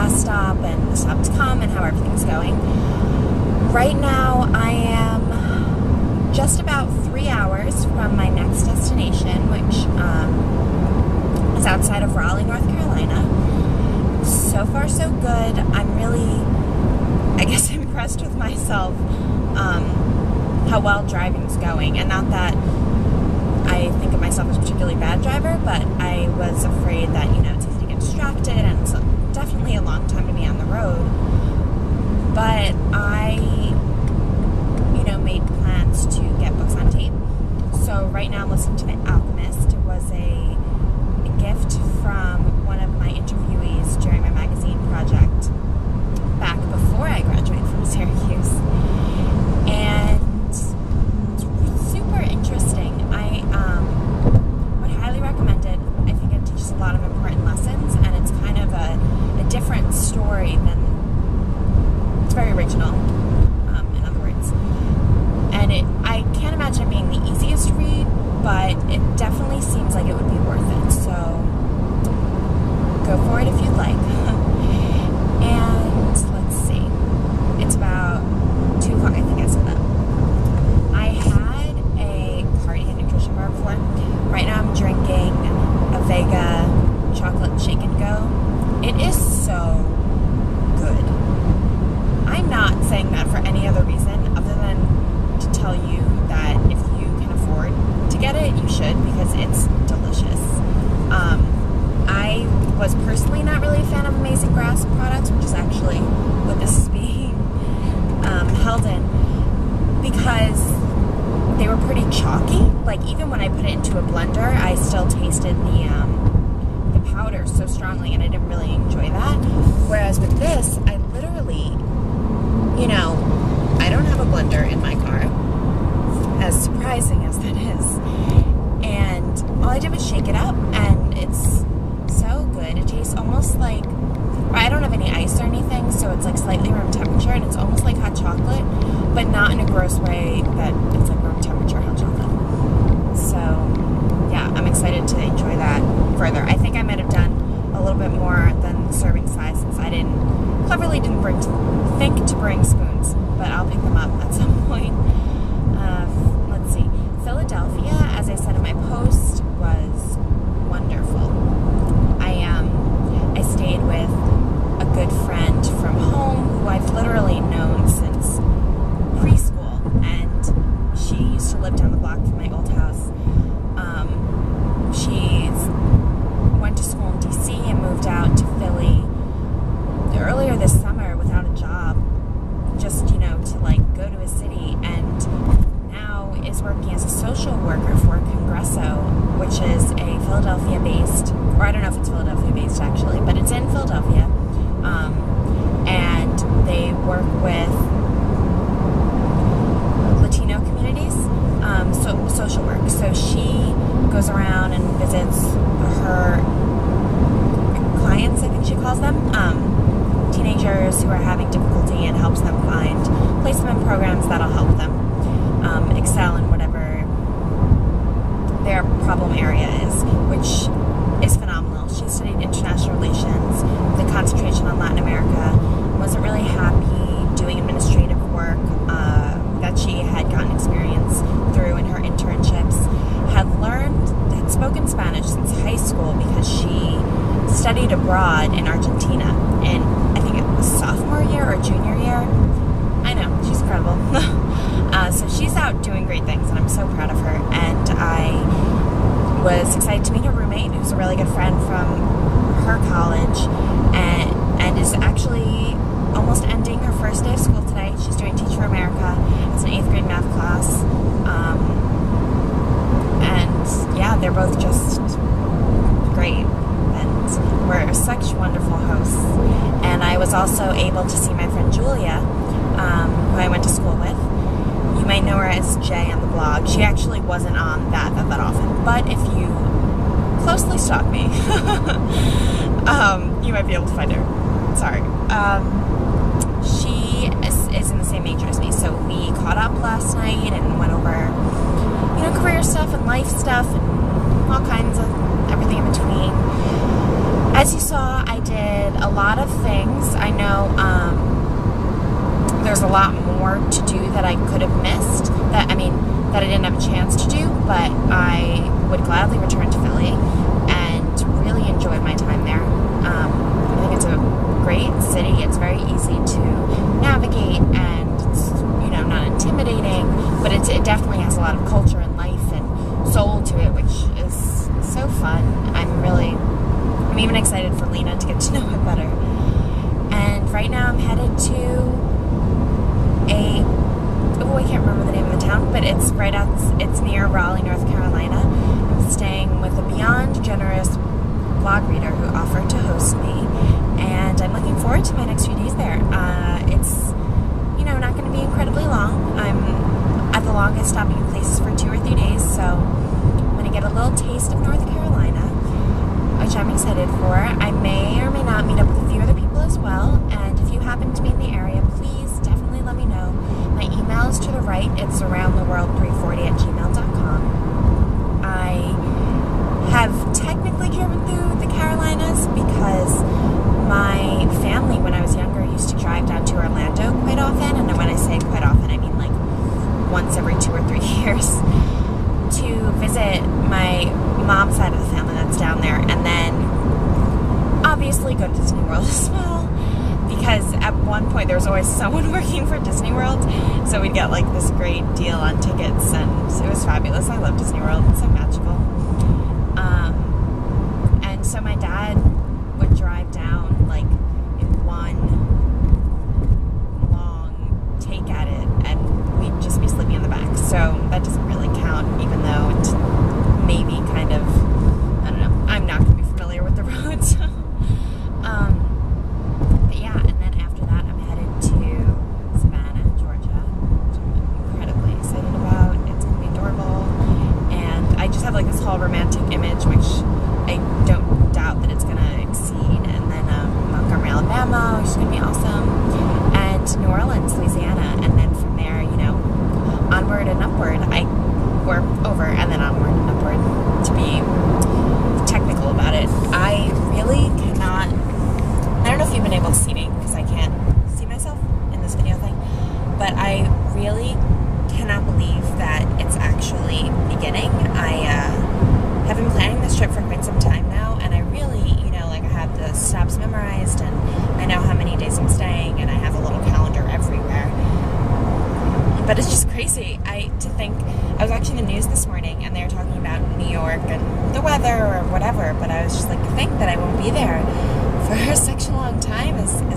last stop and the stop to come and how everything's going. Right now I am just about 3 hours from my next destination, which is outside of Raleigh, North Carolina. So far so good. I'm really, I guess, impressed with myself, how well driving's going. And not that I think of myself as a particularly bad driver, but I was afraid that, you know, it's easy to get distracted and it's definitely a long time to be on the road. But I, you know, made plans to get books on tape. So right now I'm listening to The Alchemist. It was a gift from one of my interviewees during my magazine project back before I graduated from Syracuse. And it's super interesting. I would highly recommend it. I think it teaches a lot of important lessons, and it's kind of a different story than, it's very original, in other words. And I can't imagine it being the easiest read, but it definitely seems like it would be worth it. So go for it if you'd like. And let's see, it's about 2 o'clock, I think I said that. I had a cardio nutrition bar before. Right now I'm drinking a Vega chocolate shake and go. It is so good. I'm not saying that for any other reason other than to tell you that if you can afford to get it, you should, because it's delicious. I was personally not really a fan of Amazing Grass products, which is actually what this is being held in, because they were pretty chalky. Like, even when I put it into a blender, I still tasted the powder so strongly, and I didn't really enjoy that. Whereas with this, I literally, you know, I don't have a blender in my car, as surprising as that is, and all I did was shake it up, and it's so good. It tastes almost like, I don't have any ice or anything, so it's like slightly room temperature, and it's almost like hot chocolate, but not in a gross way that it's like room temperature hot chocolate. So yeah, I'm excited to enjoy that further. I think I might have done a little bit more than the serving size, since I cleverly didn't think to bring spoons, but I'll pick them up at some point. Let's see, Philadelphia, as I said in my post, was wonderful. I stayed with a good friend from home who I've literally known since preschool, and she used to live down the block from my old house. She went to school in DC and moved out to Philly earlier this summer without a job, just, you know, to like go to a city, and now is working as a social worker for Congresso, which is a Philadelphia-based, or I don't know if it's Philadelphia-based actually, but it's in Philadelphia, and they work with Latino communities, social work. So she goes around and visits her clients, I think she calls them, teenagers who are having difficulty, and helps them place them in programs that'll help them excel in whatever their problem area is, which is phenomenal. She studied international relations with a concentration on Latin America, wasn't really happy doing administrative work that she had gotten experience through in her internships, had spoken Spanish since high school because she studied abroad in Argentina in, I think it was sophomore year or junior year. I know, she's incredible. So she's out doing great things, and I'm so proud of her. And I was excited to meet her roommate, who's a really good friend from her college, and is actually almost ending her first day of school today. She's doing Teach for America. It's an 8th grade math class. And yeah, they're both just great. And we're such wonderful hosts. And I was also able to see my friend Julia, who I went to school with. You might know her as Jay on the blog. She actually wasn't on that often, but if you closely stalk me, you might be able to find her. Sorry. She is in the same major as me, so we caught up last night and went over, you know, career stuff and life stuff and all kinds of everything in between. As you saw, I did did a lot of things. I know there's a lot more to do that I could have missed, that I didn't have a chance to do, but I would gladly return to Philly and really enjoyed my time there. I think it's a great city. It's very easy to navigate, and it's, not intimidating, but it definitely has a lot of culture and life and soul to it, which is so fun. I'm even excited for Lena to get to know it better. And right now I'm headed to I can't remember the name of the town, but it's near Raleigh, North Carolina. I'm staying with a beyond generous blog reader who offered to host me, and I'm looking forward to my next few days there. It's, not going to be incredibly long. I'm at the longest stopping in places for 2 or 3 days, so I'm going to get a little taste of North Carolina, which I'm excited for. I may or may not meet up with a few other people as well, and if you happen to be in the area, please definitely let me know. My email is to the right. It's aroundtheworld340@gmail.com. I have technically driven through the Carolinas because my family, when I was younger, used to drive down to Orlando quite often, and when I say quite often, I mean like once every 2 or 3 years, to visit my mom's side of the family that's down there, and then obviously go to Disney World as well, because at one point there was always someone working for Disney World, so we'd get like this great deal on tickets, and it was fabulous. I love Disney World. It's so magical. And so my dad would drive down like in one long take at it, and we'd just be sleeping in the back, so that doesn't really count, even though it's maybe kind of, I don't know, I'm not going to be familiar with the roads. But yeah, and then after that I'm headed to Savannah, Georgia, which I'm incredibly excited about. It's going to be adorable, and I just have like this whole romantic image, which I don't doubt that it's going to exceed. And then Montgomery, Alabama, which is going to be awesome, and New Orleans, Louisiana, and then from there, onward and upward. Or over and then onward and upward, to be technical about it. I really cannot, I don't know if you've been able to see me, because I can't see myself in this video thing, but I really cannot believe that it's actually beginning. I have been planning this trip for quite some time now, and I really, I have the stops memorized, and I know how many days I'm staying, and I have a little calendar everywhere. But it's just crazy to think. I was watching the news this morning, and they were talking about New York and the weather or whatever, but I was just like, to think that I won't be there for such a long time is I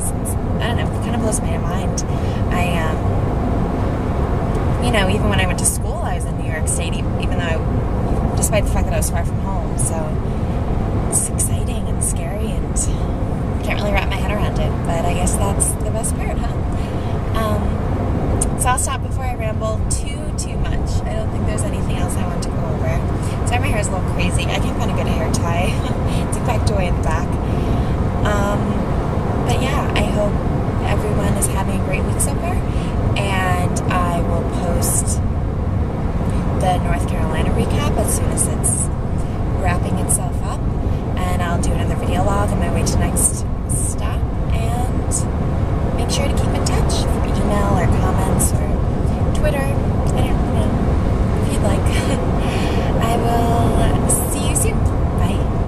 don't know, it kind of blows my mind. Even when I went to school, I was in New York State, even though, despite the fact that I was far from home, so it's exciting and scary, and I can't really wrap my head around it, but I guess that's the best part, huh? So I'll stop before I ramble too much. I don't think there's anything else I want to go over. Sorry, my hair is a little crazy. I can't find a good hair tie. It's packed away in the back. But yeah, I hope everyone is having a great week so far, and I will post the North Carolina recap as soon as it's wrapping itself up, and I'll do another video log on my way to next